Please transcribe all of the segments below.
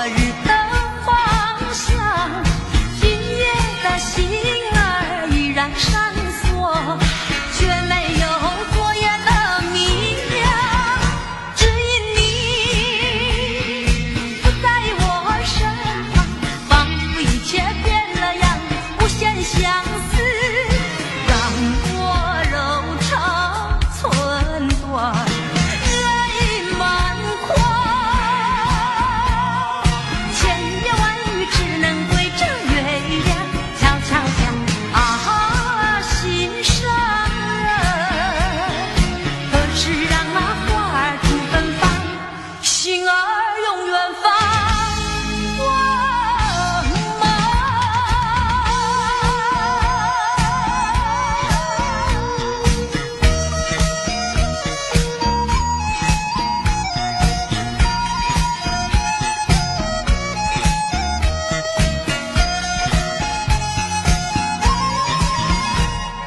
日的方向，今夜的星儿依然闪烁，却没有昨夜的明亮。只因你不在我身旁，仿佛一切变了样，无限相思让我柔肠寸断，泪满眶。千言万语只能对着月亮悄悄讲啊，心上人。可是让那花儿吐芬芳，心儿永远放光芒。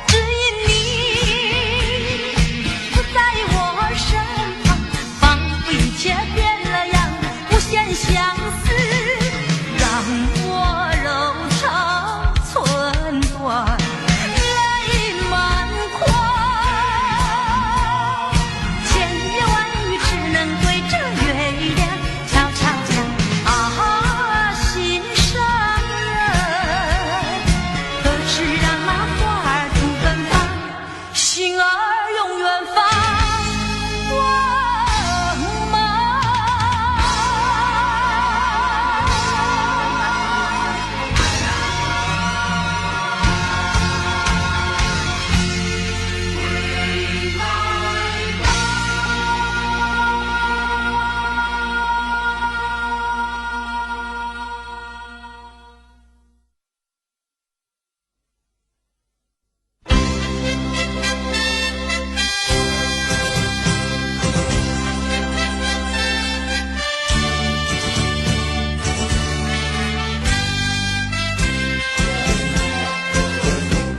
只因你不在我身旁，仿佛一切变了样，无限相思让我柔肠寸断，泪满眶。千言万语只能对着月亮悄悄讲啊，心上人。可是让那花儿吐芬芳，心儿永远放光芒。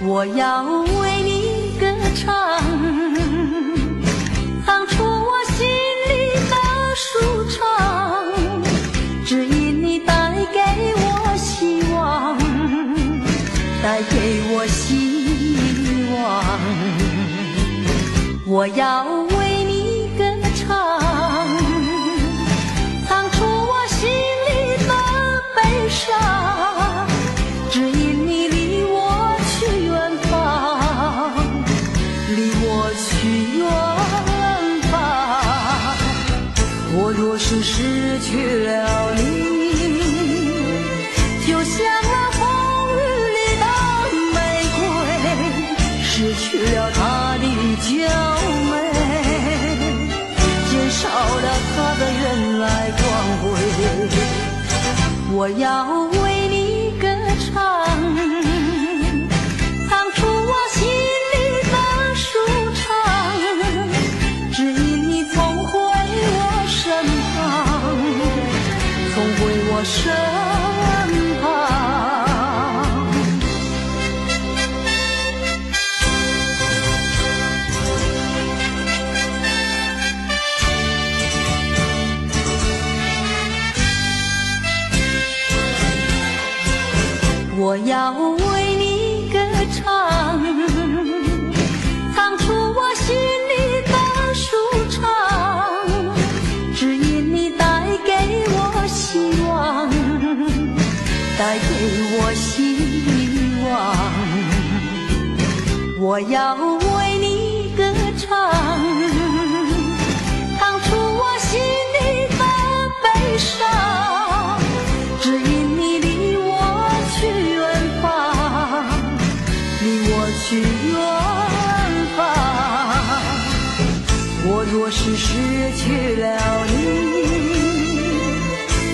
我要为你歌唱，唱出我心里的舒畅，只因你带给我希望，带给我希望。我要为你歌唱，唱出我心里的悲伤，只因你离我去远方，离我去远方。我若是失去了你，就像那风雨里的玫瑰，失去了它的娇美，减少了它的原来光辉。我要为你歌唱，唱出我心里的舒畅，只因你重回我身旁，重回我身旁。我要为你歌唱，唱出我心里的舒畅，只因你带给我希望，带给我希望。我要为你歌唱，唱出我心里的悲伤，只因你离我去远方，离我去远方。我若是失去了你，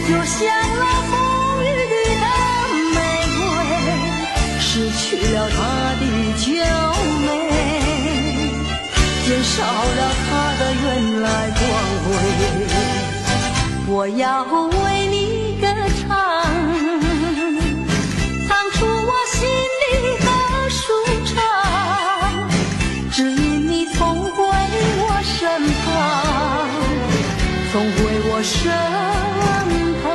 就像那风雨里的玫瑰，失去了它的娇美，减少了它的原来光辉。我要为你歌唱，唱出我心里的舒畅，只因你重回我身旁，重回我身旁。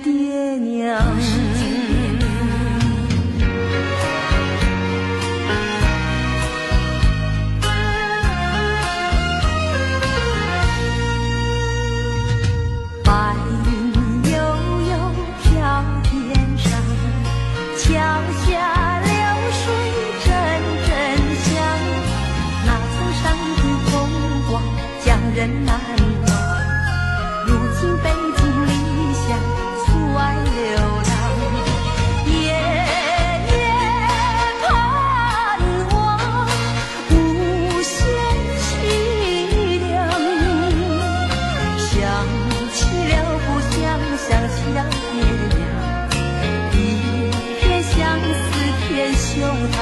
爹娘。白云悠悠飘天上，桥下流水阵阵响，那曾上的风光将人难忘。如今北京离乡出外流浪，夜夜盼望无限凄凉。想起了故乡，想起了爹娘，一片相思填胸膛。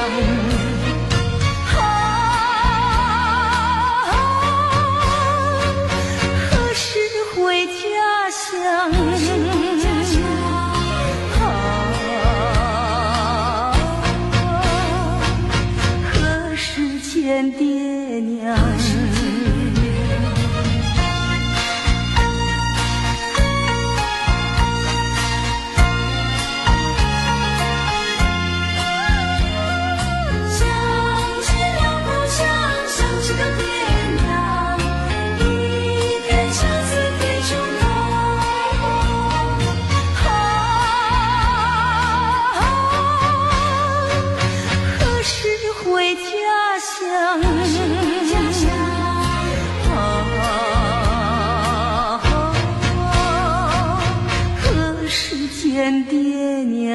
回家乡，何时见爹娘？想起了故乡，想起了爹娘，一片相思填胸膛。何时回家乡？何时见爹娘？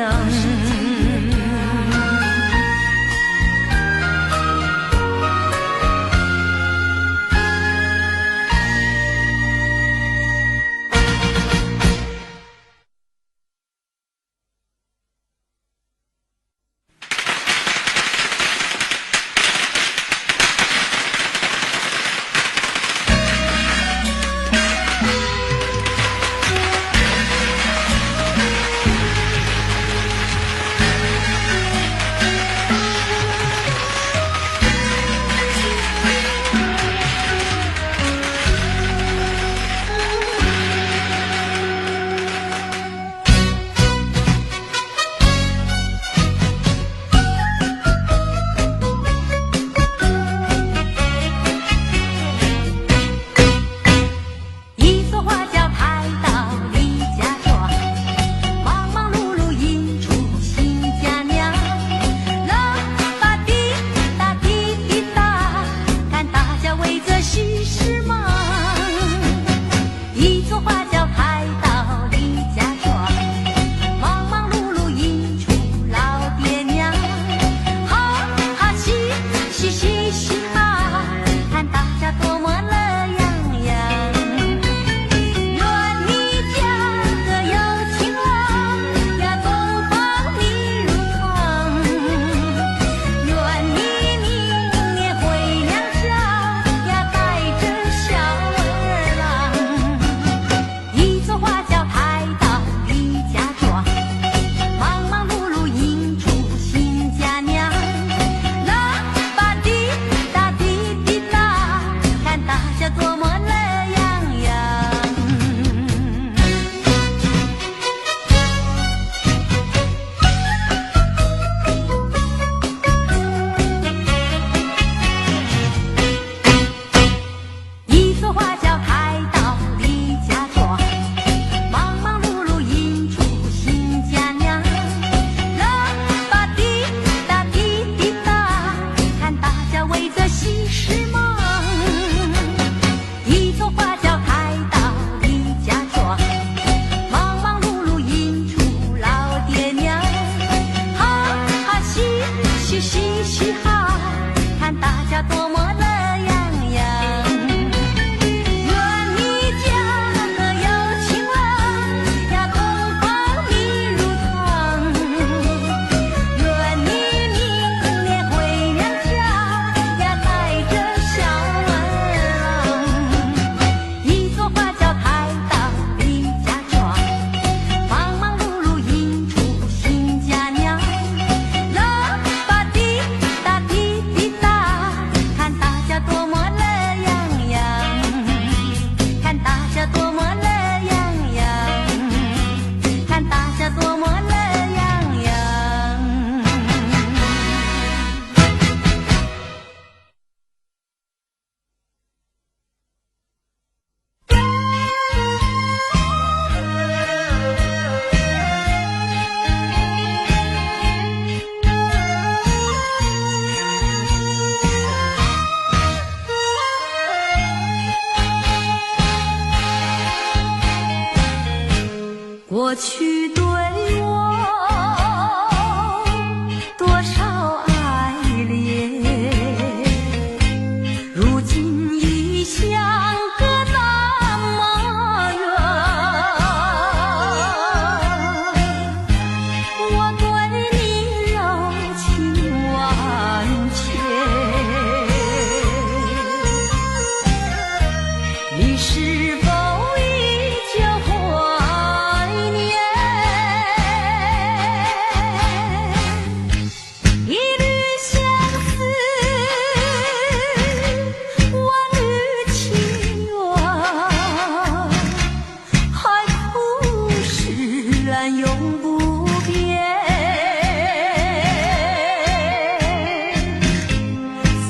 不变。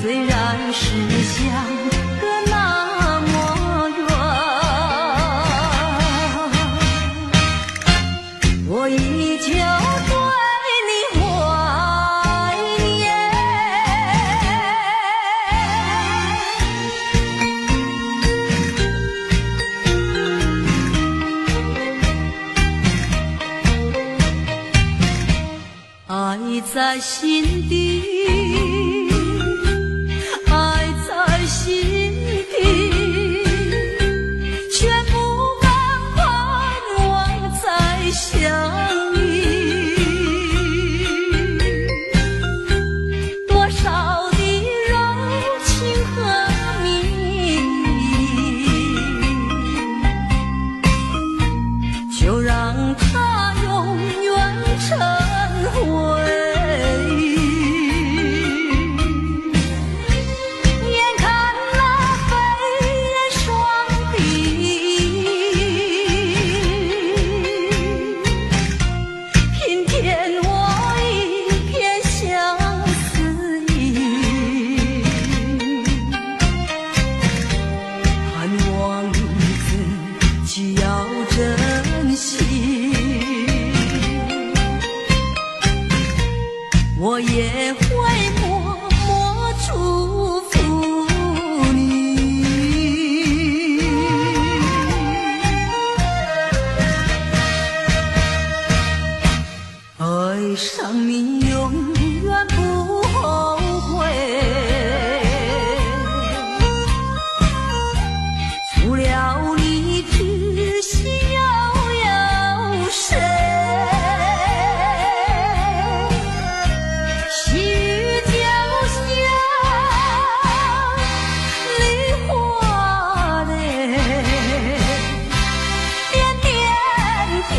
虽然是相隔那么远，我依旧对你怀念。爱在心底，爱在心底，却不敢盼望再相遇。多少的柔情和蜜意，就让它永远成回忆。眼看那飞燕双璧，平添我一片相思意。盼望自己要珍惜，我也会默默祝福你。爱上你永远不后悔，除了你知心又有谁？细雨就像梨花泪，点点滴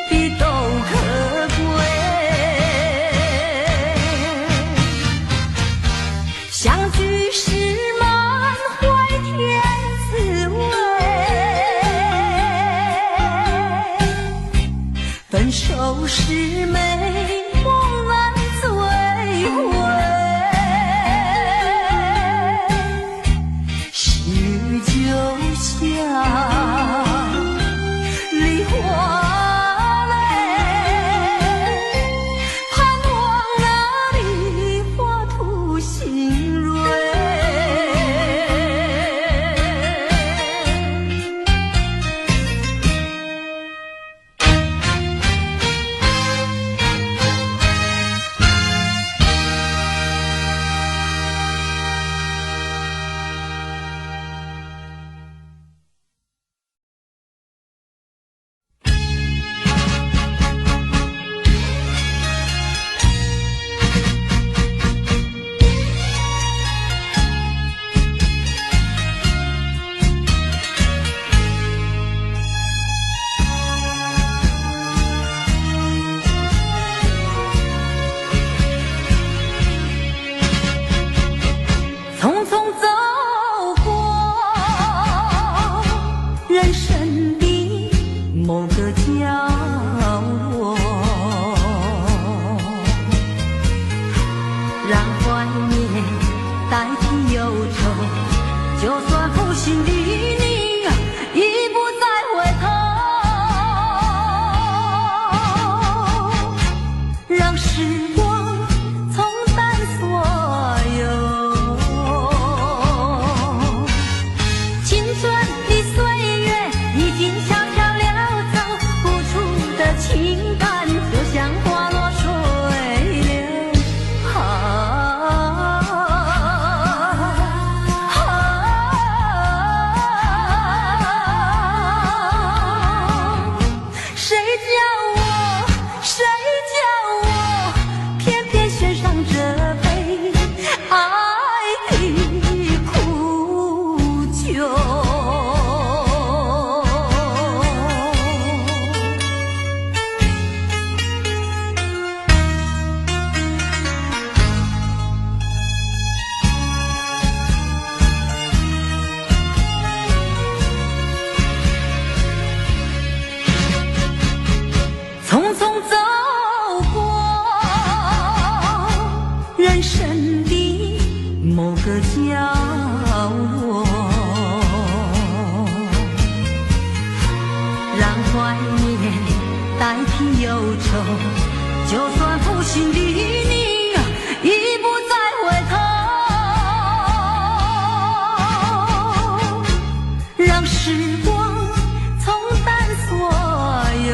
滴都可贵。相聚时满怀甜滋味，分手时美梦难追回。细雨就像梨花泪，盼望那梨花吐新蕊。就算负心的你已不再回头，让时光冲淡所有。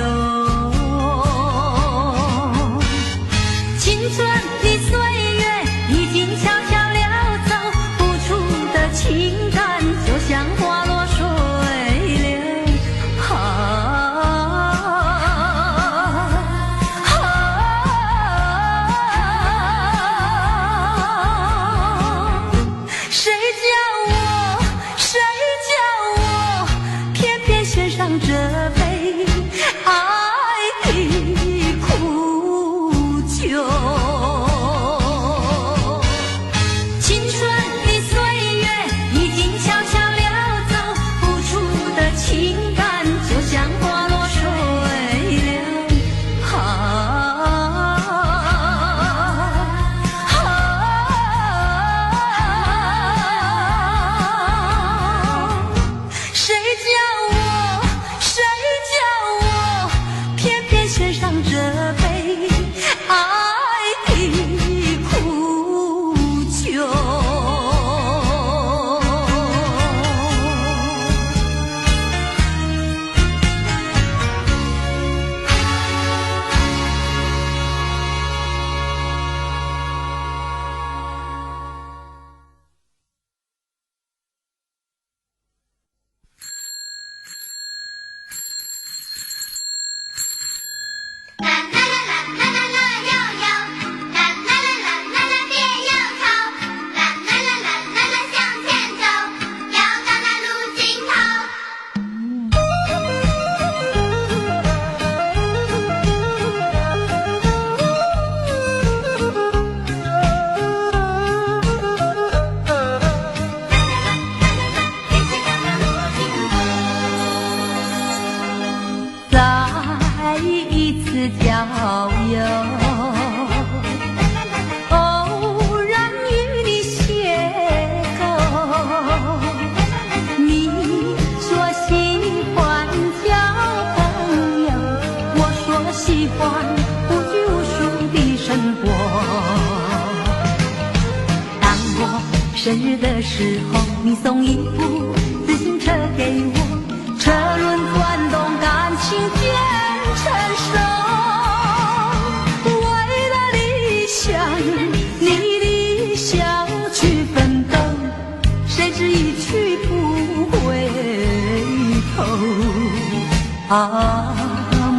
青春的岁月已经悄悄溜走，付出的情感就像花落水流。谁叫我偏偏献上这杯爱的苦酒。青春的岁月已经悄悄溜走，付出的情感就像花落水流。谁叫我偏偏献上这杯爱的苦酒。啦啦啦啦啦啦啦悠悠，啦啦啦啦啦啦别忧愁，啦啦啦啦啦啦向前走，要到那路尽头。再一次郊游，偶然与你邂逅，你说喜欢交朋友，我说喜欢无拘无束的生活。当我生日的时候，你送一部自行车给我，车轮转动，感情渐成熟。为了理想，你理想去奋斗，谁知一去不回头。啊，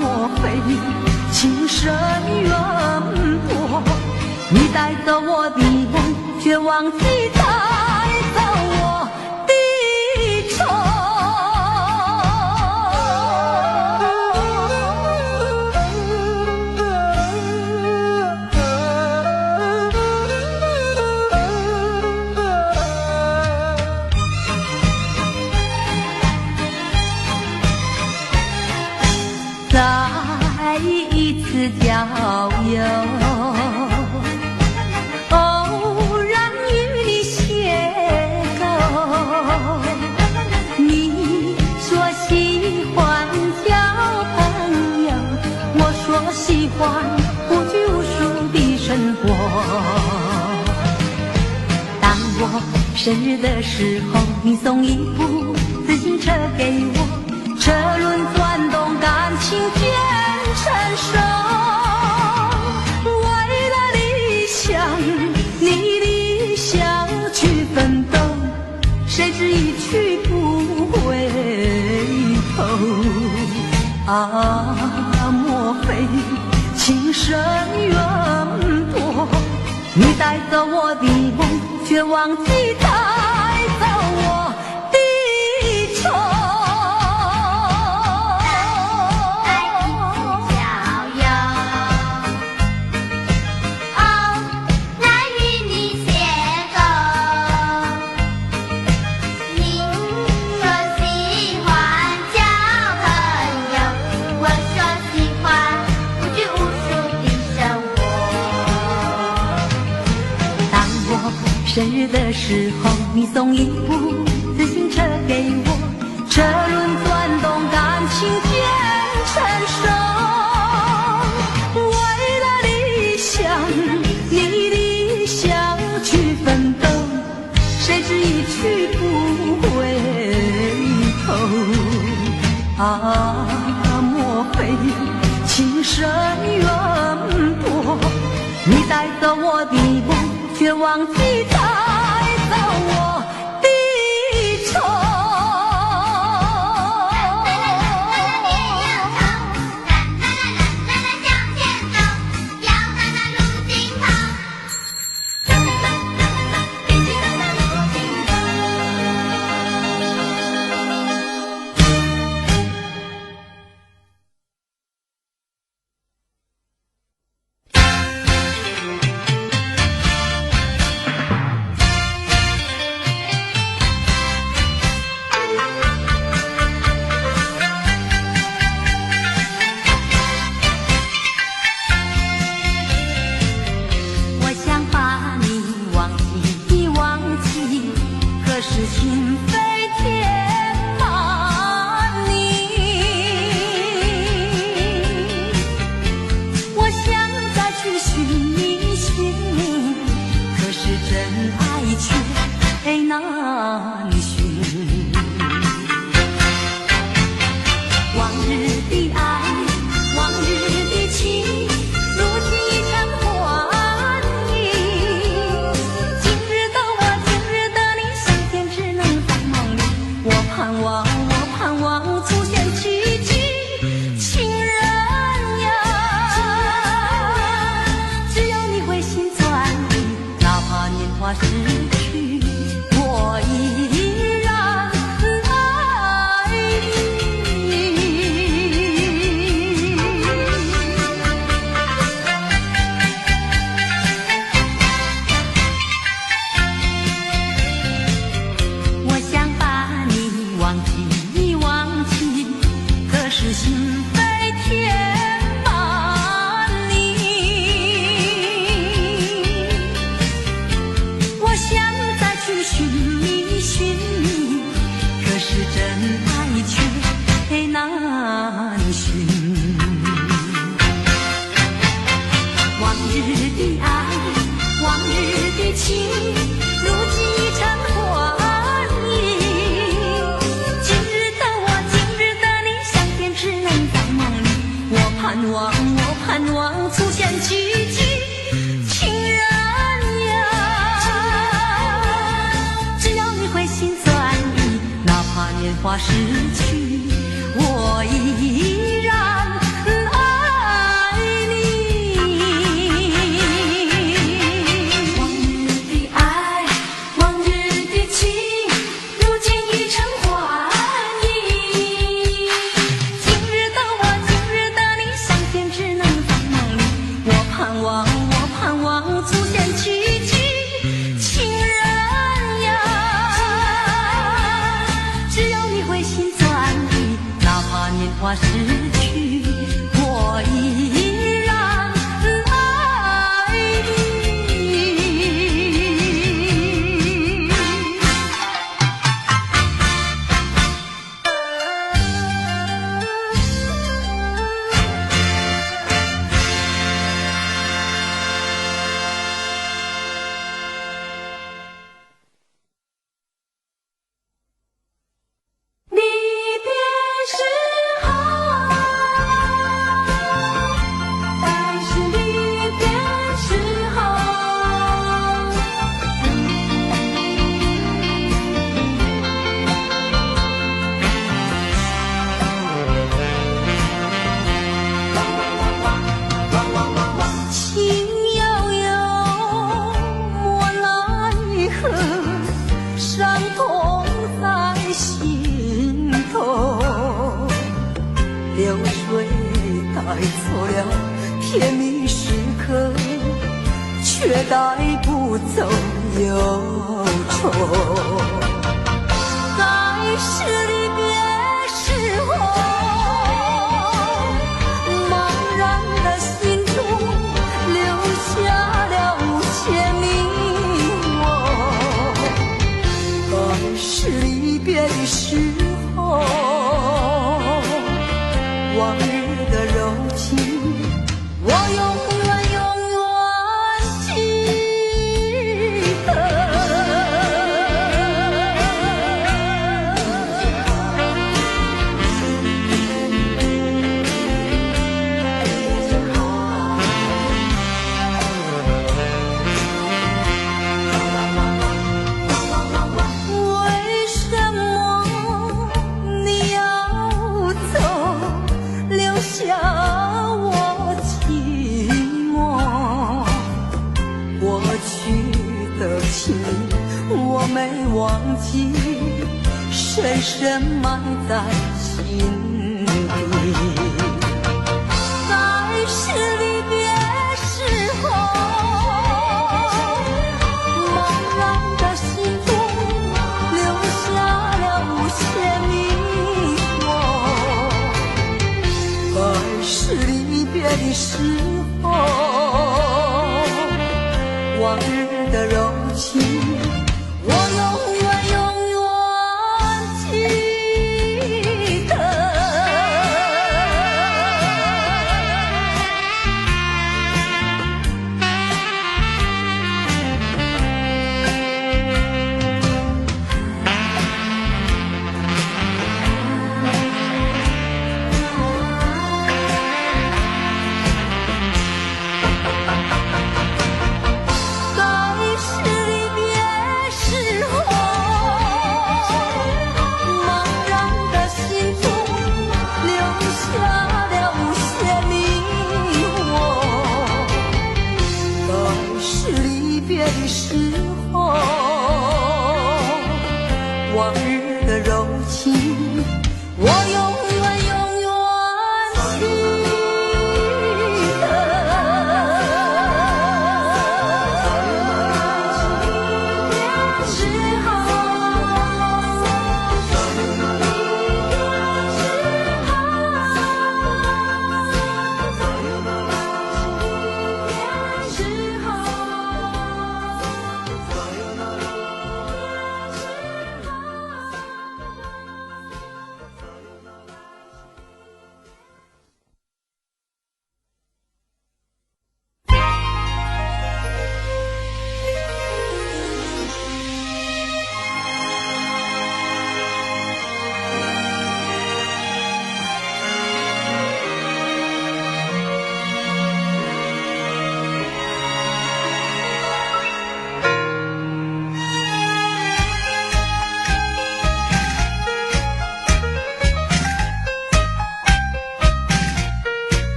莫非情深缘薄？你带走我的梦，却忘记带走我的愁。再一次郊游，偶然与你邂逅，你说喜欢交朋友，我说喜欢无拘无束的生活。当我生日的时候，你送一部自行车给我，车轮转动，感情渐成熟。为了理想，你理想去奋斗，谁知一去不回头。啊，莫非情深缘薄？你带走我的梦，却忘记带走我的愁。生日的时候，你送一部自行车给我，车轮转动，感情渐成熟。为了啊，莫非情深缘薄？你带走我的梦，却忘记带走我的愁。失去，我依然爱你。往日的爱，往日的情，如今已成幻影。今日的我，今日的你，相见只能在梦里。我盼望，我盼望出现奇迹。花失去，我依然爱你。离别时。流水带走了甜蜜时刻，却带不走忧愁。在是离别时候，茫然的心中留下了些迷惘。在是离别的时候，往日的柔情，我永远记得。忘记，深深埋在心底。在是离别时候，茫然的心中留下了无限迷惑。在是离别的时候，往日的柔情，我永远永远记得。的时候，往日的柔情，我永远永远记得。时候。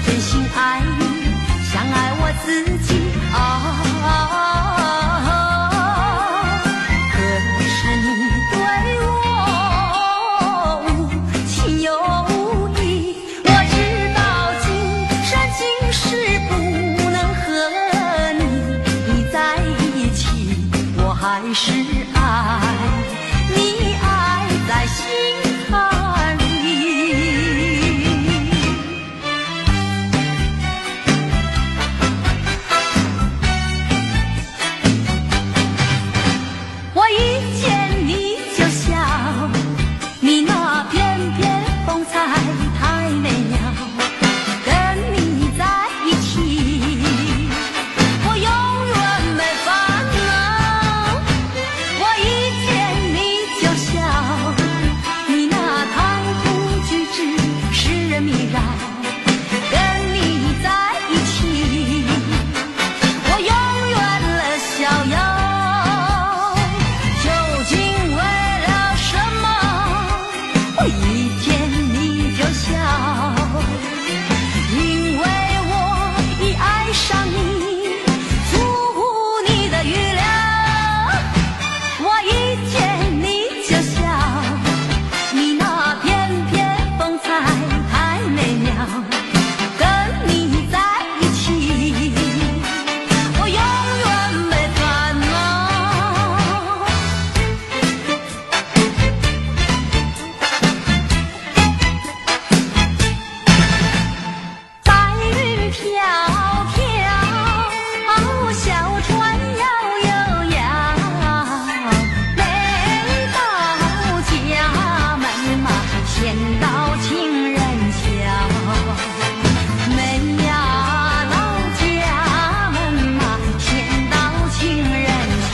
真心爱你，像爱我自己可是你对我无情有义，我知道今生今世不能和你在一起，我还是爱你，爱在心坎里。我一见你就笑，你那翩翩风采太美妙，跟你在一起，我永远没烦恼。我一见你就笑，你那谈吐举止使人迷绕，跟你在一起，我永远乐逍遥。究竟为了什么？我一见你就笑，因为我已爱上你，出乎你的预料。我一见你就笑，你那翩翩风采太美妙，跟你在一起，我永远没烦恼。白云飘飘，小船摇悠摇，每到家门嘛，先到情人桥。每呀到家门嘛，先到情人桥。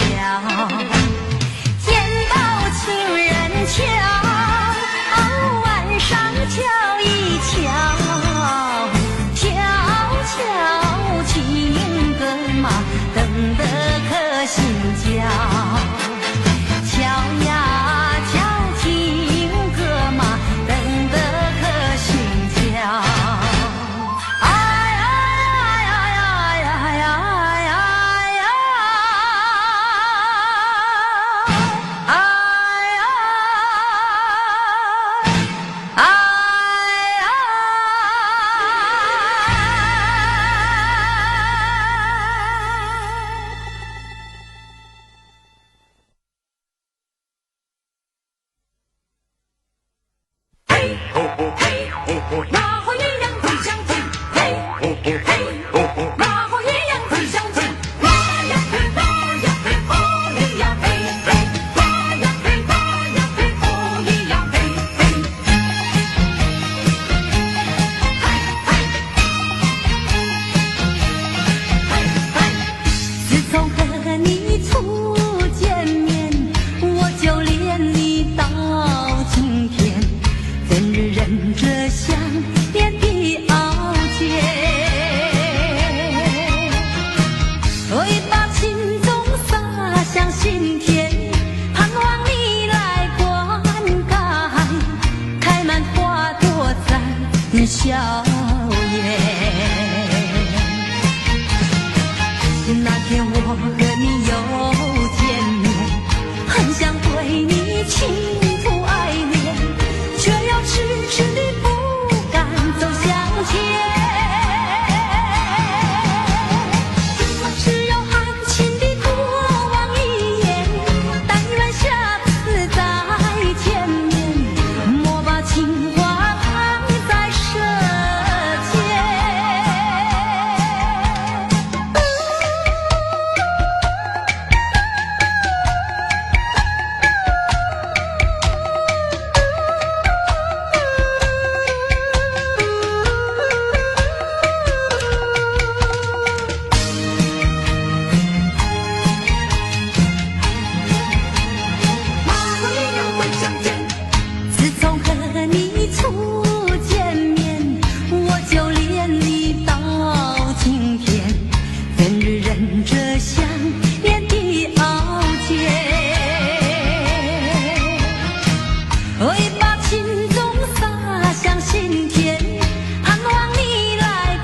见到情人桥，晚上瞧一瞧，悄悄情歌嘛，等得可心焦。瞧呀瞧情歌嘛，等得可心焦。哎呀呀呀呀呀呀呀！哎呀！哎呀！嘿吼吼嘿吼吼，那和鸳鸯最相近。嘿吼吼嘿吼吼，那和鸳鸯最相近。哇呀嘿哇呀嘿，哦咿呀嘿嘿，哇呀嘿哇呀嘿，哦咿呀嘿嘿。自从和你初见面，我就恋你到今天，怎日忍着想念的傲娇，会把情衷洒向心田，盼望你来灌溉，开满花朵在笑颜。那天我和你又见面，很想对你倾吐爱恋，却又迟迟地不敢走向前。只有含情地多望一眼，但愿下次再见面，莫把情话藏在舌尖。会把情衷洒向心田，盼望你来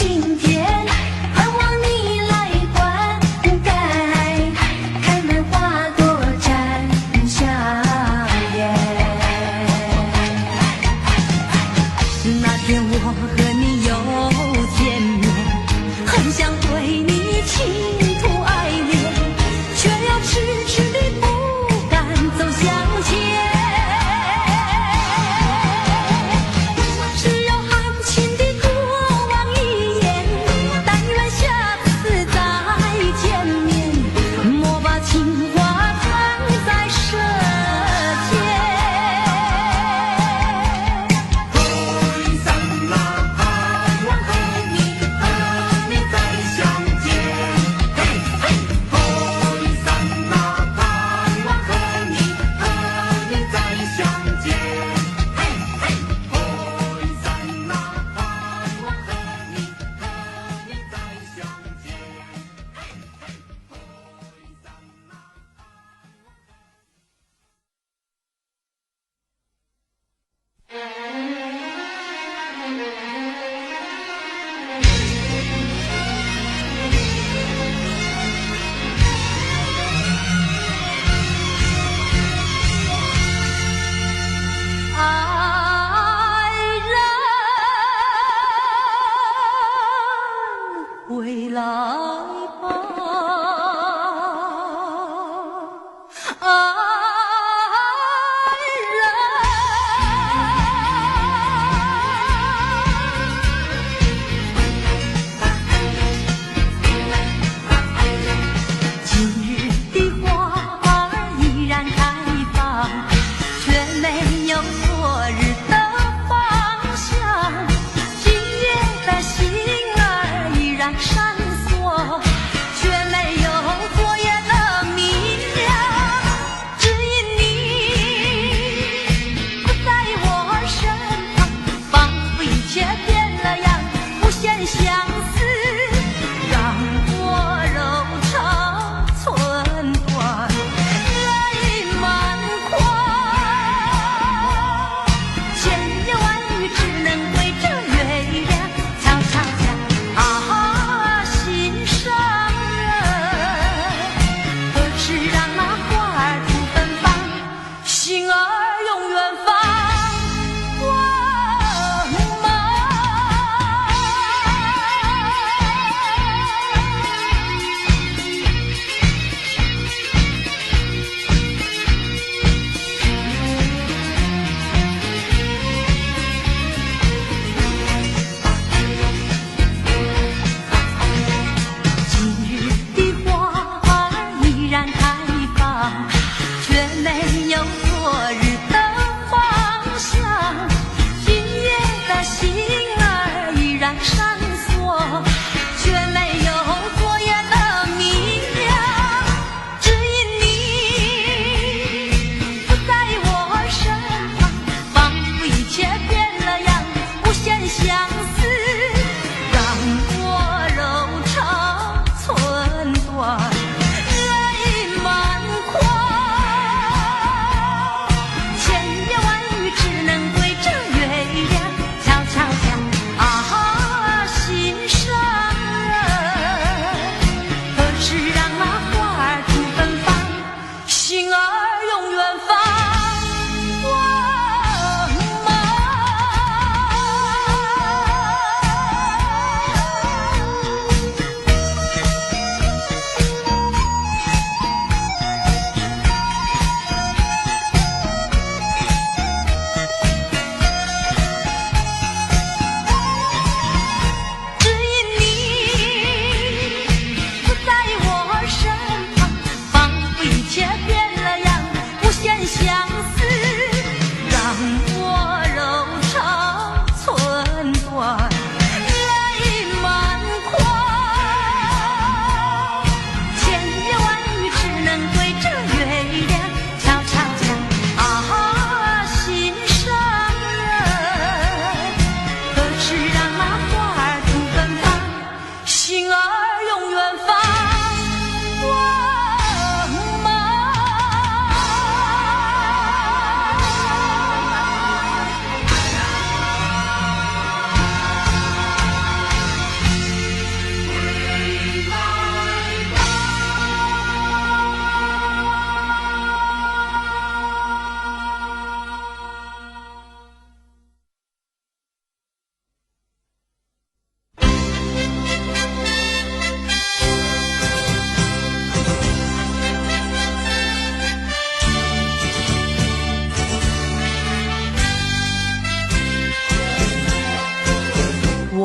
今天，盼望你来灌溉，开满花朵展笑颜。那天我和你又见面，很想对你倾吐爱恋，却又迟迟地不敢走向前。只有含情地多望一眼，但愿下次再见面，莫把情话藏在舌尖。挥散那盼望和你再相见，嘿嘿，挥散那盼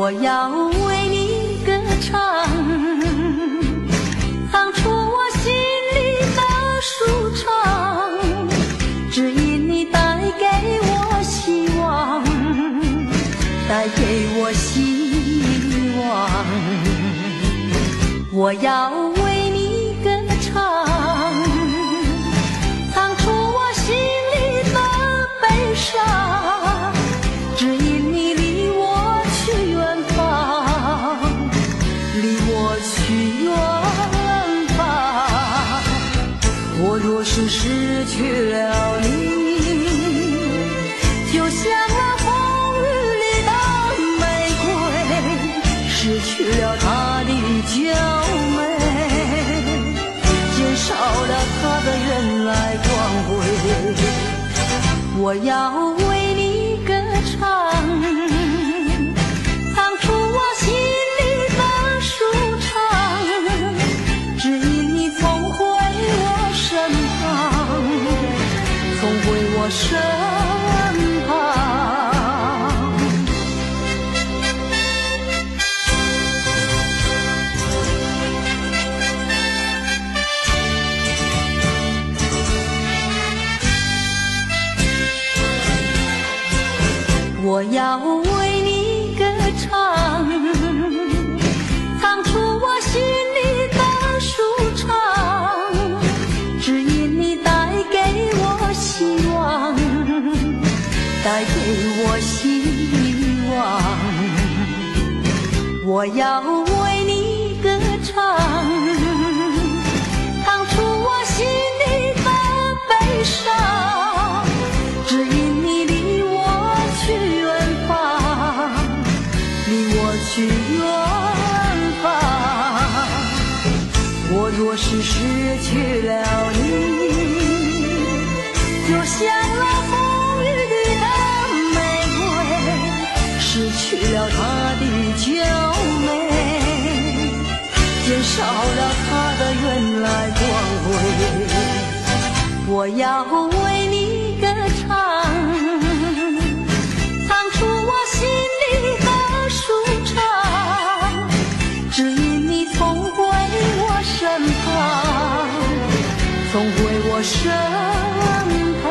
我要为你歌唱，唱出我心里的舒畅，只因你带给我希望，带给我希望。我要为你歌唱，唱出我心里的悲伤，只因你离我去远方，离我去远方。我若是失去了你，就像那风雨里的玫瑰，失去了它的娇美，减少了它的原来光辉。我要为你歌唱，唱出我心里的舒畅，只因你总回我身旁，总回我身旁。我要为你歌唱，唱出我心里的舒畅，只因你带给我希望，带给我希望。我要为你歌唱，唱出我心里的悲伤，只因你离我去远方，离我去远方。我若是失去了你，就像那风雨里的玫瑰，失去了它的娇美，减少了它的原来光辉。我要为你歌唱，唱出我心里的舒畅，只因你总回我身旁，总回我身旁。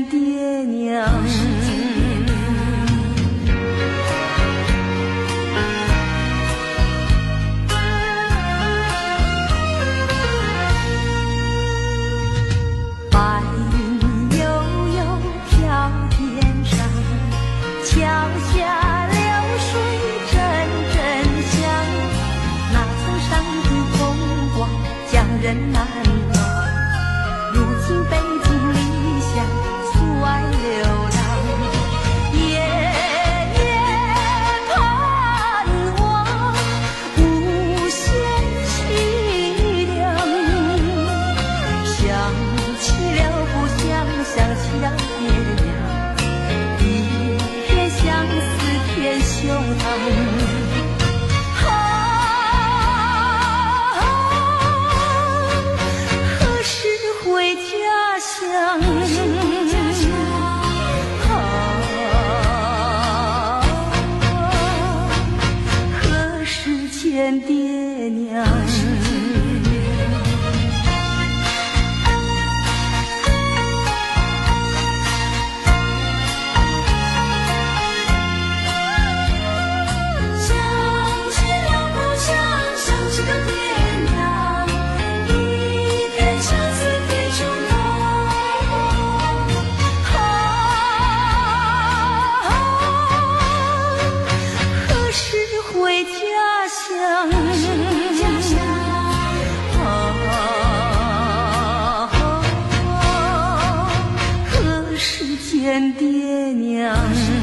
爹娘，白云悠悠飘天上，桥下流水阵阵响，那层山的风光叫人难忘。如今北京理想出外流浪，夜夜盼望无限凄凉。想起了故乡，想起了爹娘，一片相思填胸膛。见爹娘。见爹娘。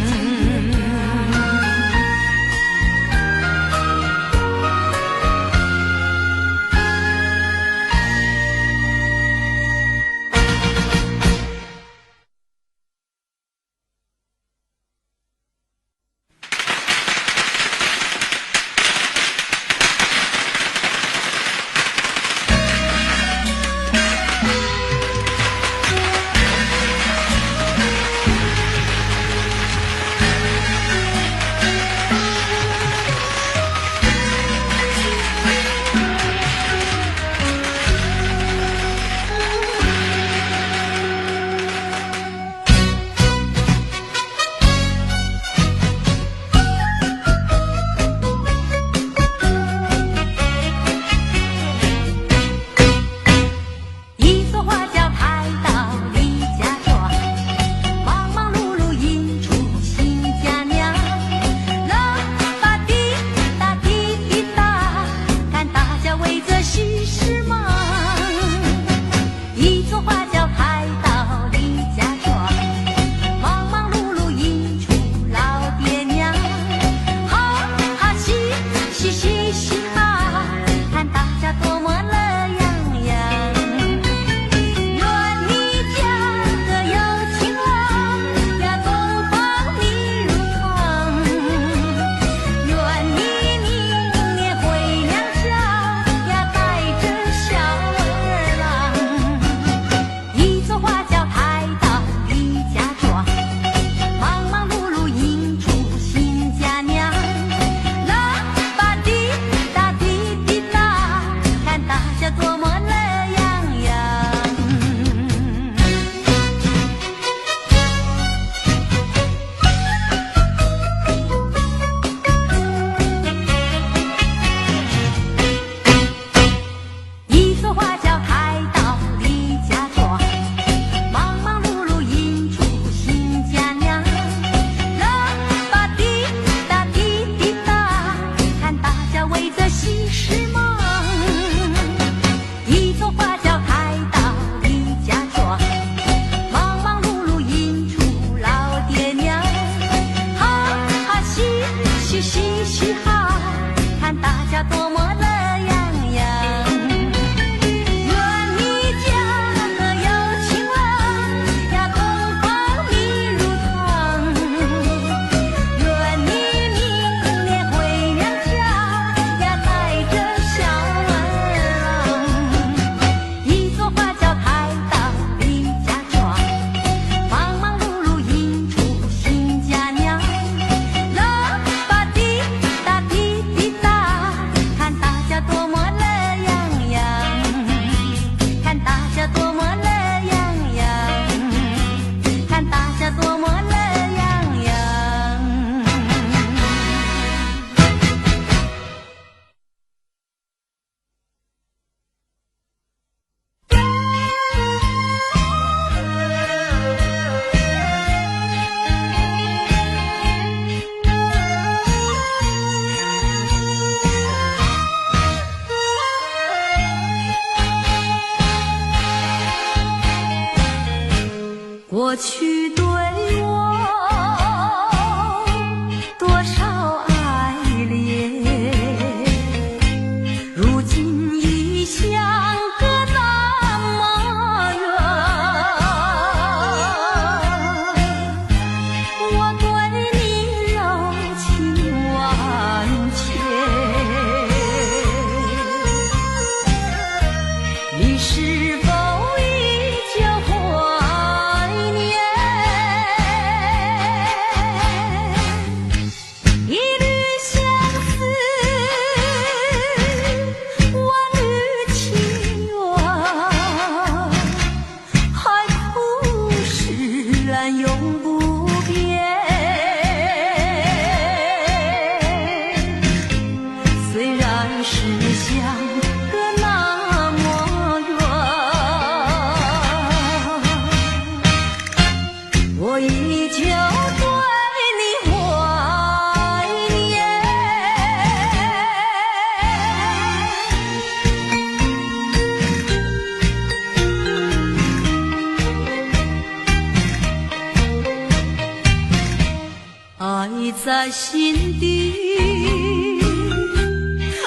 心底，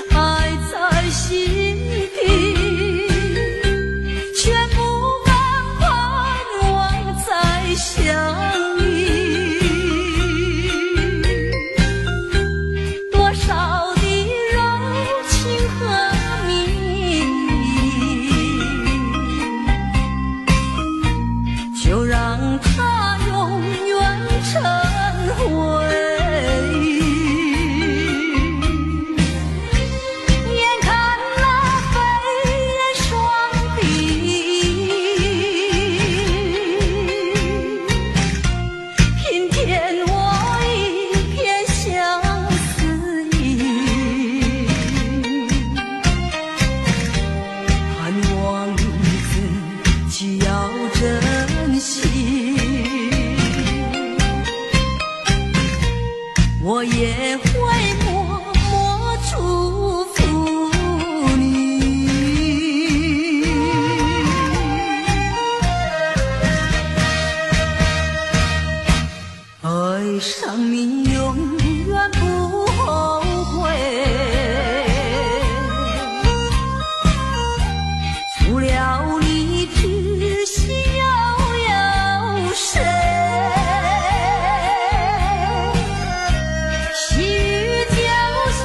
爱在心底，却不敢盼望再相遇。多少的柔情和蜜意，就让它永远成回忆。眼看那飞燕双臂，平添我一片相思意。盼望自己要珍惜，我也会默默祝福你。爱上你永远不后悔，除了你知心又有谁？细雨就像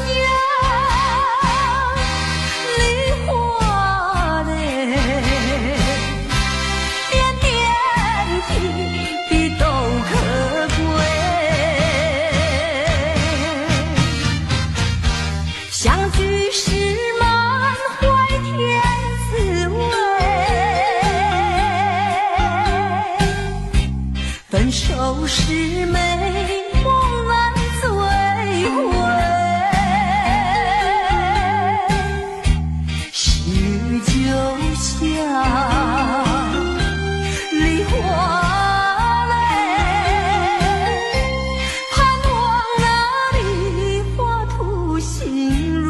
梨花泪，点点滴滴都可贵。相聚时满怀甜滋味，分手时美梦难追回。细雨就像梨花泪，盼望那梨花吐新蕊。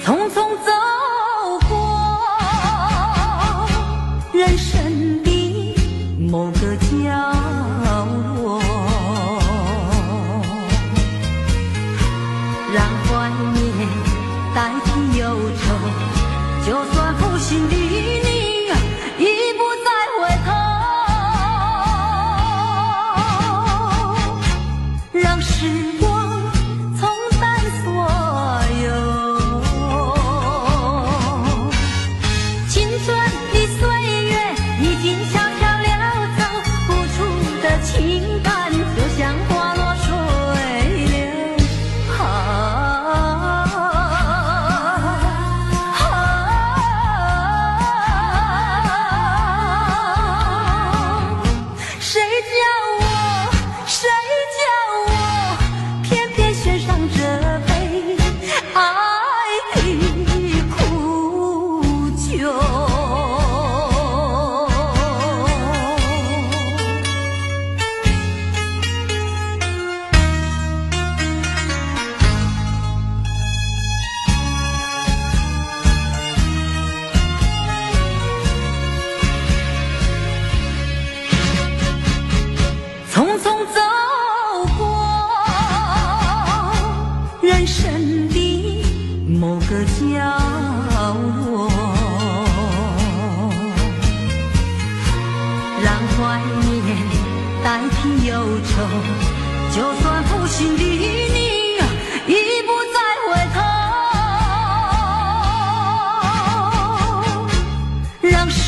匆匆走过人生的某个角落，让怀念代替忧愁，就算负心的你已不再回头，让时光冲淡所有。青春的岁月已经悄悄溜走，付出的情感就像花落水流。谁叫我偏偏选上这杯爱的苦酒？匆匆走过人生的某个角落，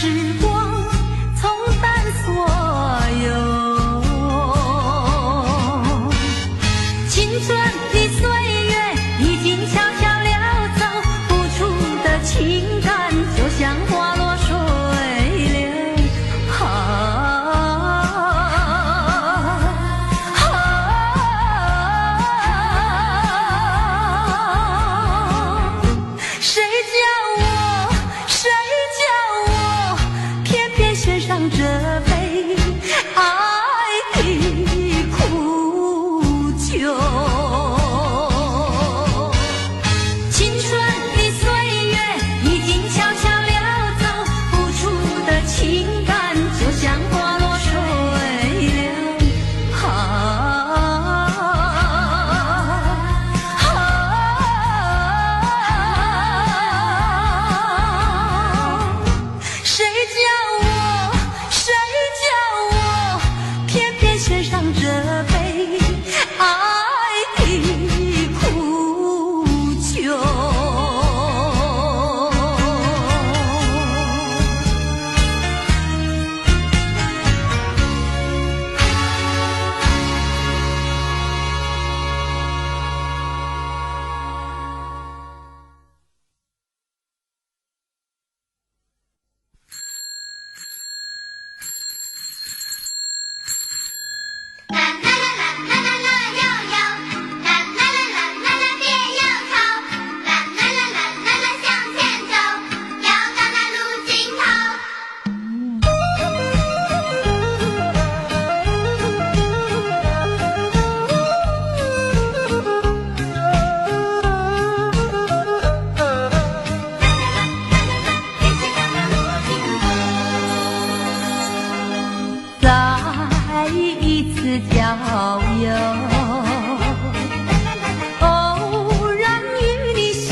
时光冲淡所有，青春的岁月已经悄悄溜走，付出的情感就像花落水流。谁叫我偏偏选上这杯爱的苦酒？青春的岁月已经悄悄溜走，付出的情感就像花落水流。谁叫我偏偏选上这杯爱的苦酒？啦啦啦啦啦啦悠悠，啦啦啦啦啦啦别忧愁，啦啦啦啦啦啦向前走，要到那路尽头。再一次郊游，偶然与你邂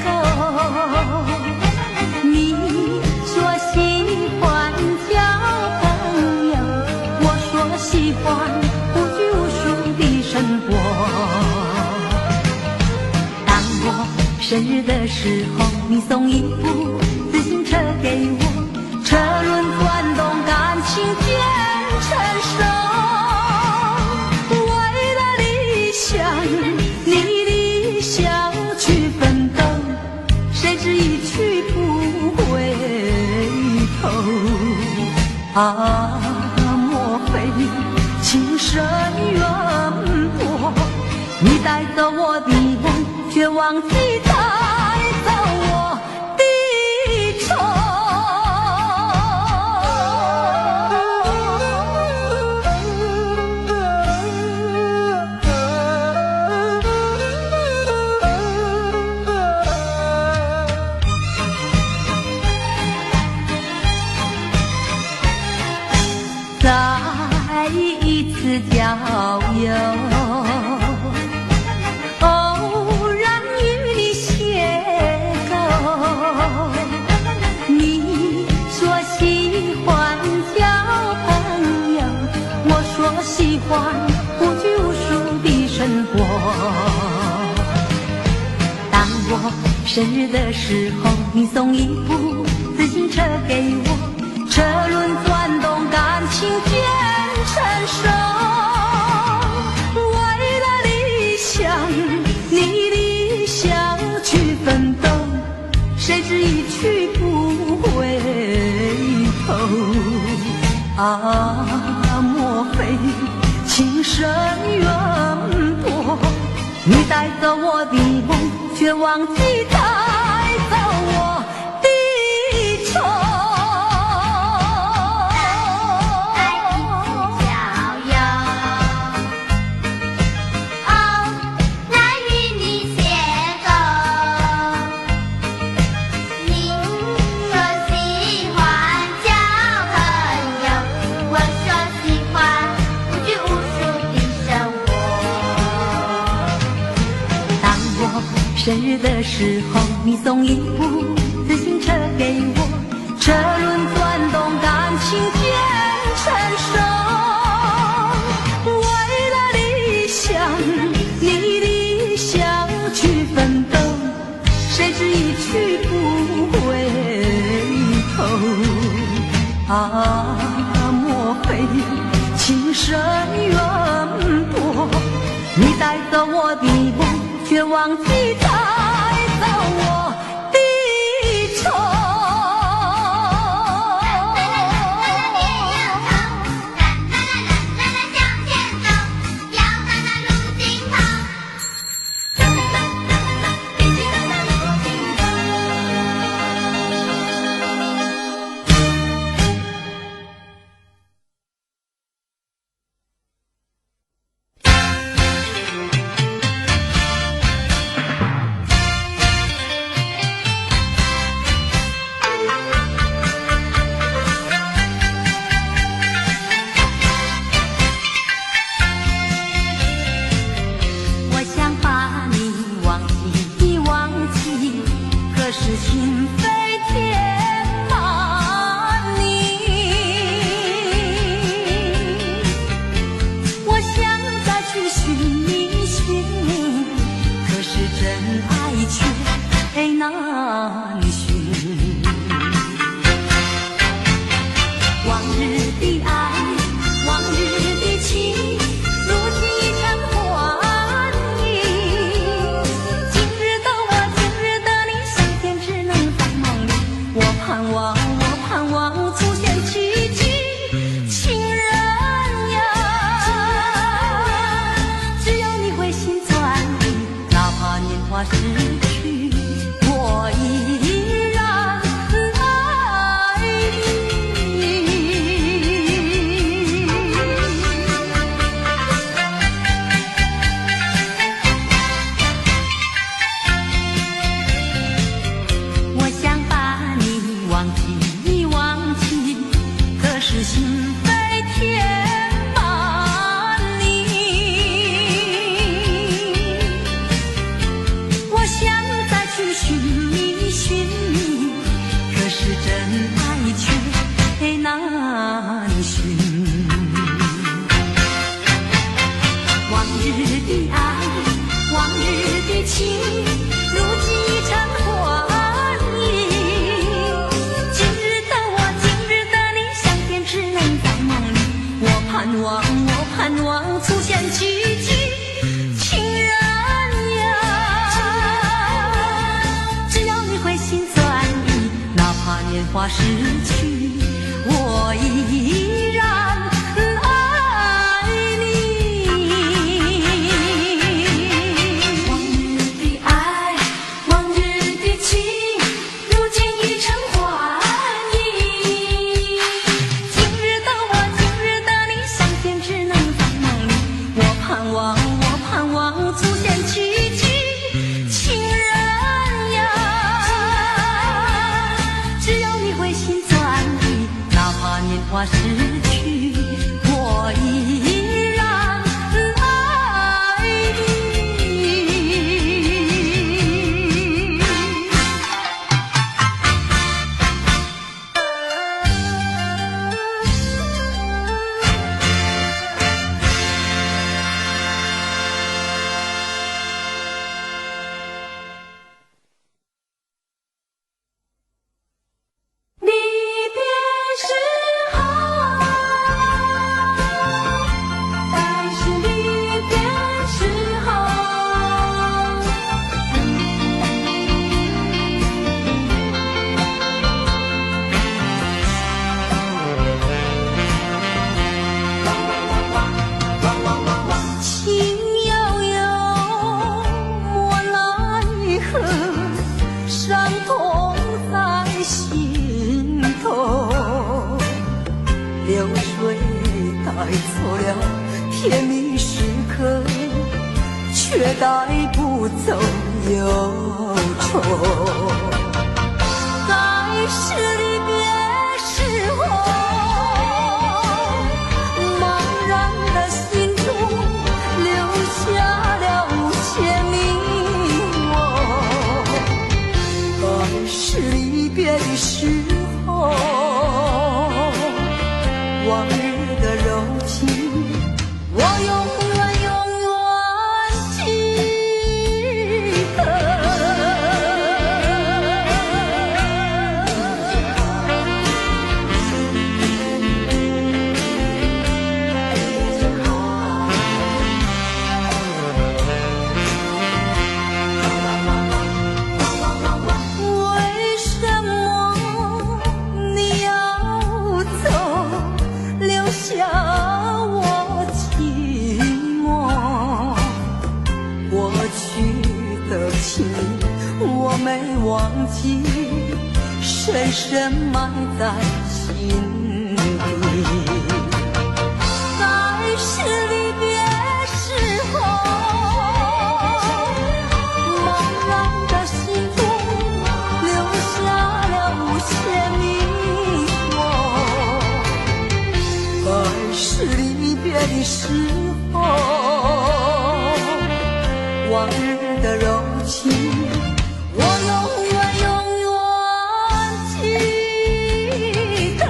逅。你说喜欢交朋友，我说喜欢无拘无束的生活。当我生日的时候，你送一部自行车给我，车轮转动，感情渐成熟。为了理想，你理想去奋斗，谁知一去不回头。莫非情深缘薄？你带走我的梦，却忘记带走我的愁。再一次郊游，偶然与你邂逅。你说喜欢交朋友，我说喜欢无拘无束的生活。当我生日的时候，你送一部自行车给我，车轮转动，感情渐成熟。为了理想，你理想去奋斗，谁知一去不回头。莫非情深缘薄？你带走我的梦，却忘记带走我的愁。生日的时候，你送一部自行车给我，车轮转动，感情渐成熟。为了理想，你理想去奋斗，谁知一去不回头。啊，莫非情深缘薄？你带走我的梦，却忘记带走我的愁。话失去，我依然爱你。往日的爱，往日的情，如今已成幻影。今日的我，今日的你，相见只能在梦里。我盼望，我盼望出现奇迹。话失去，我依然爱你。离别时。流水带走了甜蜜时刻，却带不走忧愁。在是离别时候，茫然的心中留下了千迷惘。在是离别的时候，往日的柔情，我永远记得。深深埋在心底。在是离别时候，茫然的心中留下了无限迷惑。在是离别的时候，往日的柔情，我永远记得。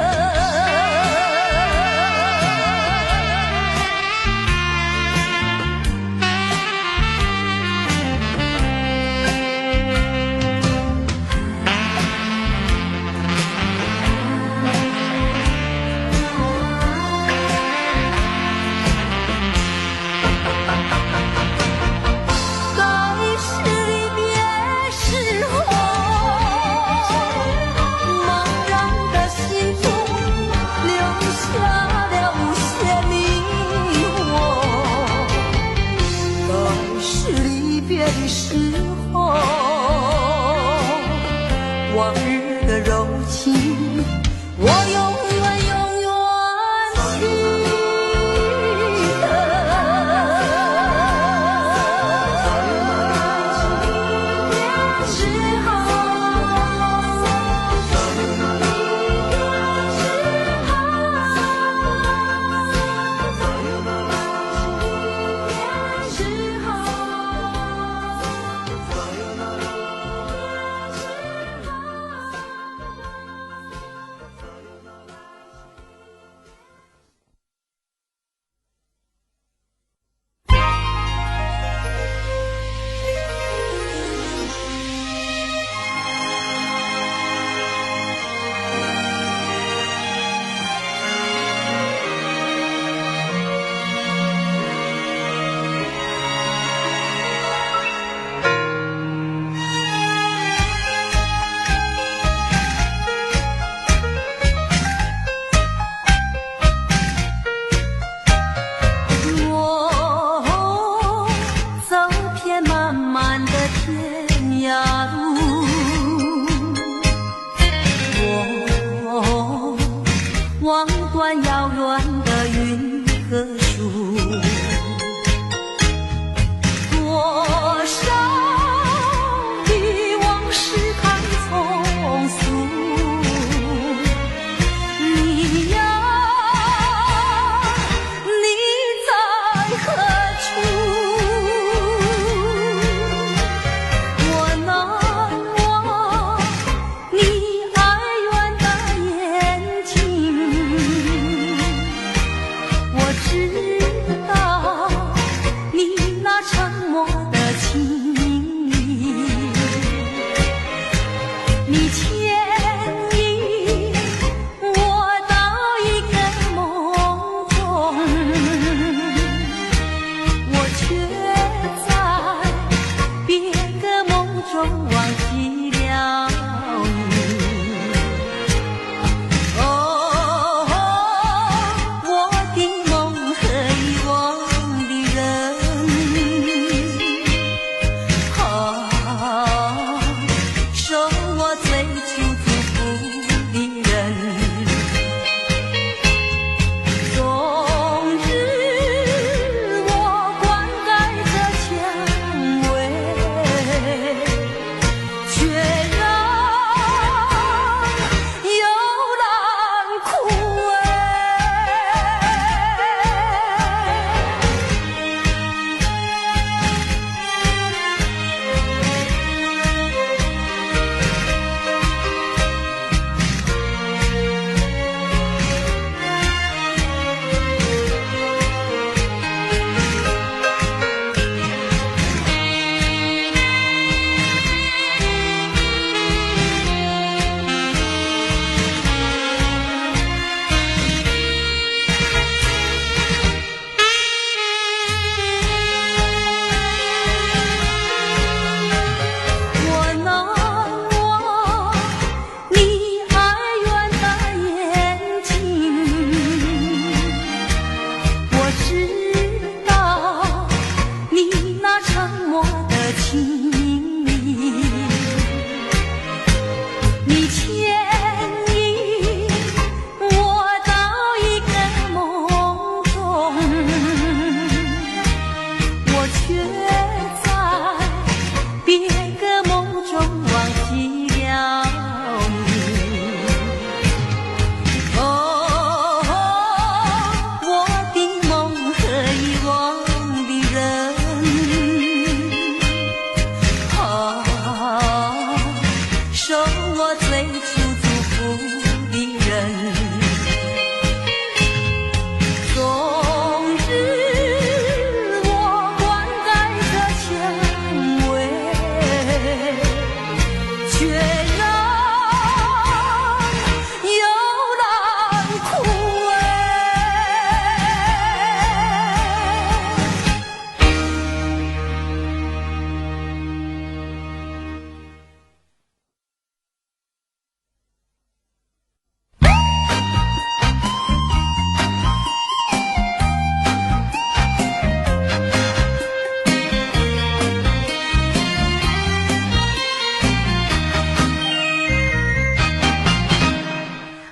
的时候，往日的柔情，我永远记得。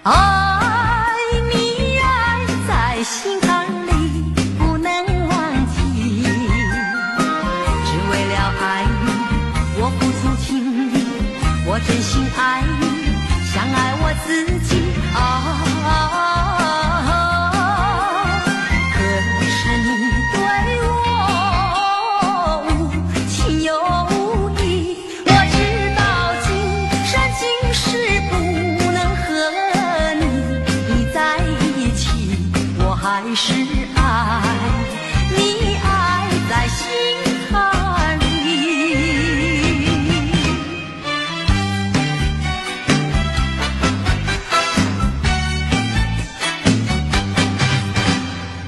爱你爱在心坎里不能忘记，只为了爱你我付出情力，我真心爱你像爱我自己可是你对我无情有义，我知道今生今世不能和你在一起，我还是爱你爱在心坎里。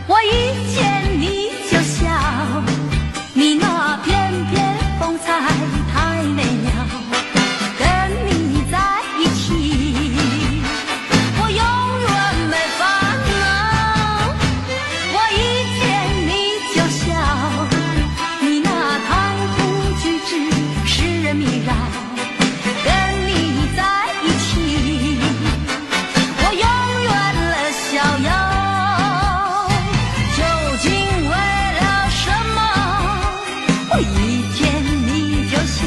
我一见你就笑，你那翩翩风采太美妙，跟你在一起我永远没烦恼。我一见你就笑，你那谈吐举止使人迷绕，跟你在一起我永远乐逍遥。究竟为了什么我一见你就笑？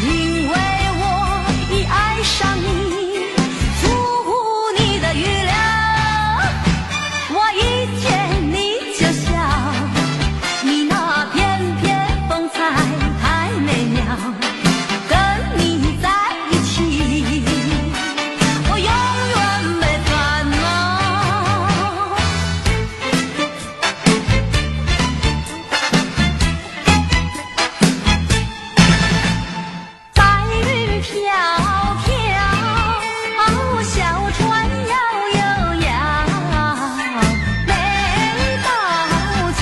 因为我已爱上你，出乎你的预料。我一见你就笑，你那翩翩风采太美妙，跟你在一起我永远没烦恼。白云飘飘，小船摇悠摇，每到家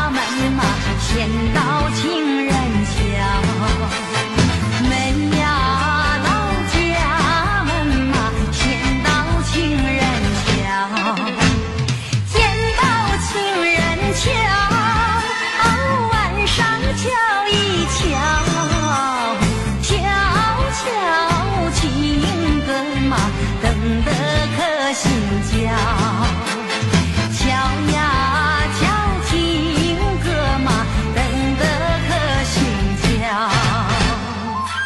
门嘛，先到情人桥。每呀到家门嘛，先到情人桥。见到情人桥，晚上瞧一瞧，悄悄情歌嘛，等得可心焦。瞧呀瞧情歌嘛，等得可心焦。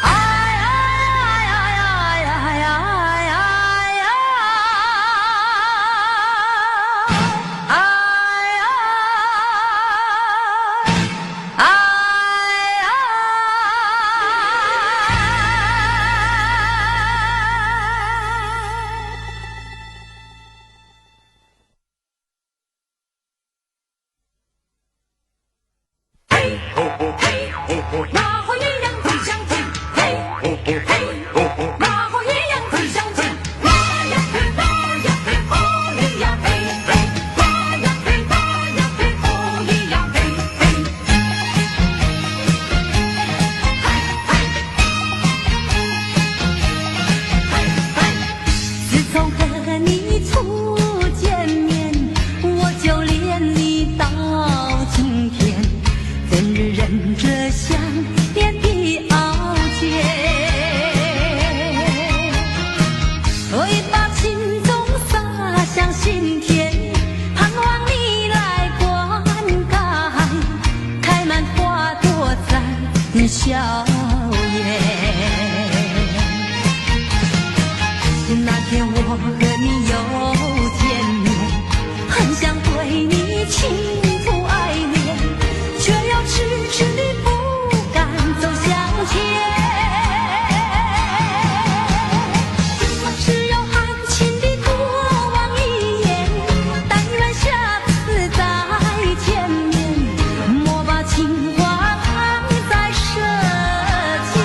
哎哎哎哎哎哎哎嘿吼吼嘿吼吼，那好鸳鸯最相近。嘿吼吼嘿吼吼，那好鸳鸯最相近。拉呀嘿拉呀嘿，哦咿呀嘿嘿，拉呀嘿拉呀嘿，哦咿呀嘿嘿。自从和你初见面，我就恋你到今天，怎日忍着想念的傲娇，会把情衷洒向心田，盼望你来灌溉，开满花朵在笑颜。那天我和你又见面，很想对你倾吐爱恋，却又迟迟地不敢走向前。只有含情地多望一眼，但愿下次再见面，莫把情话藏在舌尖。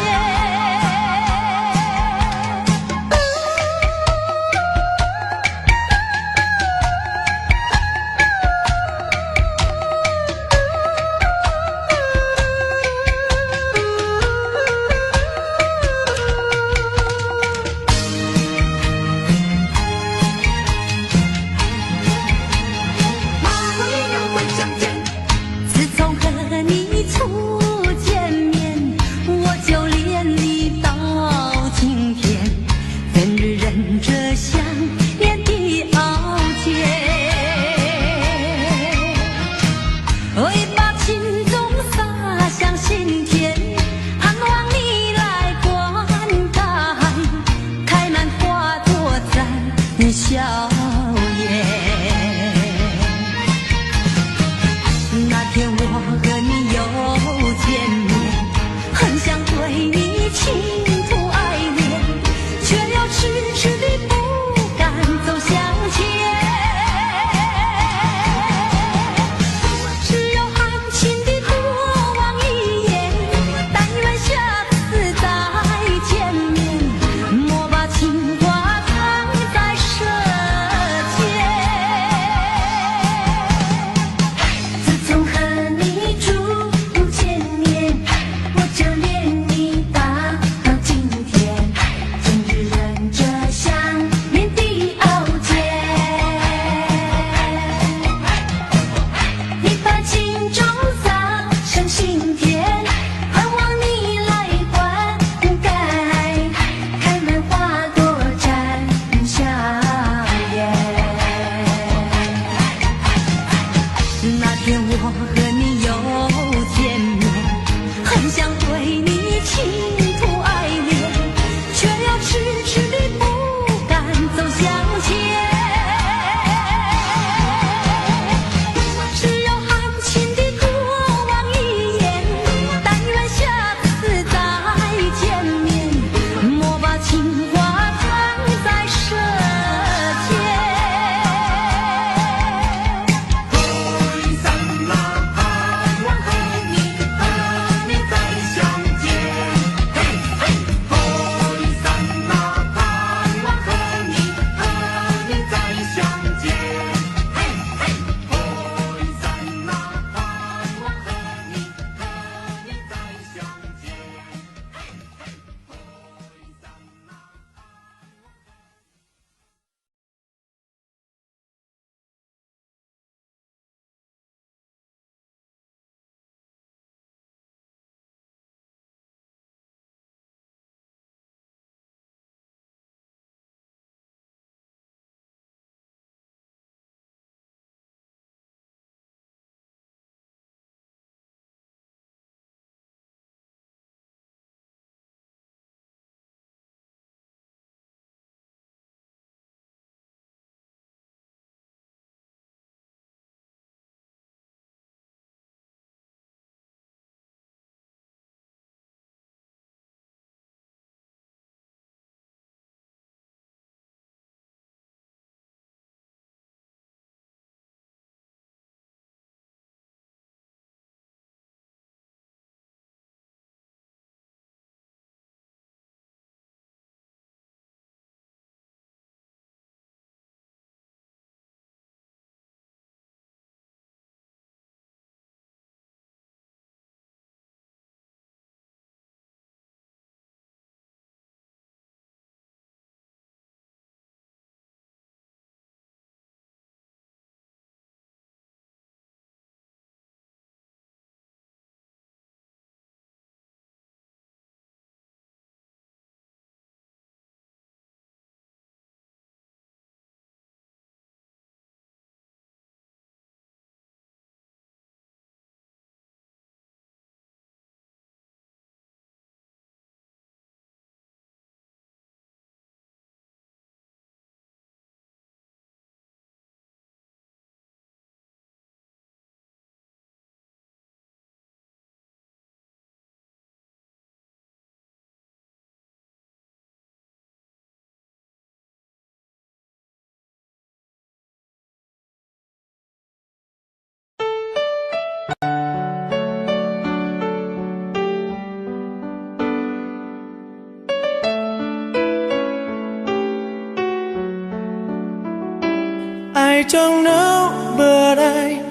I don't know, but I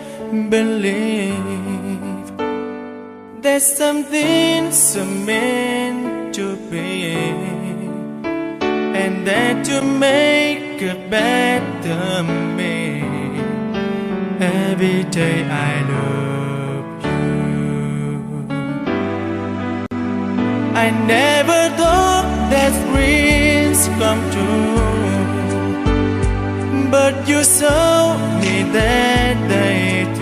believe there's something so meant to be, and that you make a better me. Every day I love you. I never thought that dreams come true, but you showed me that day too.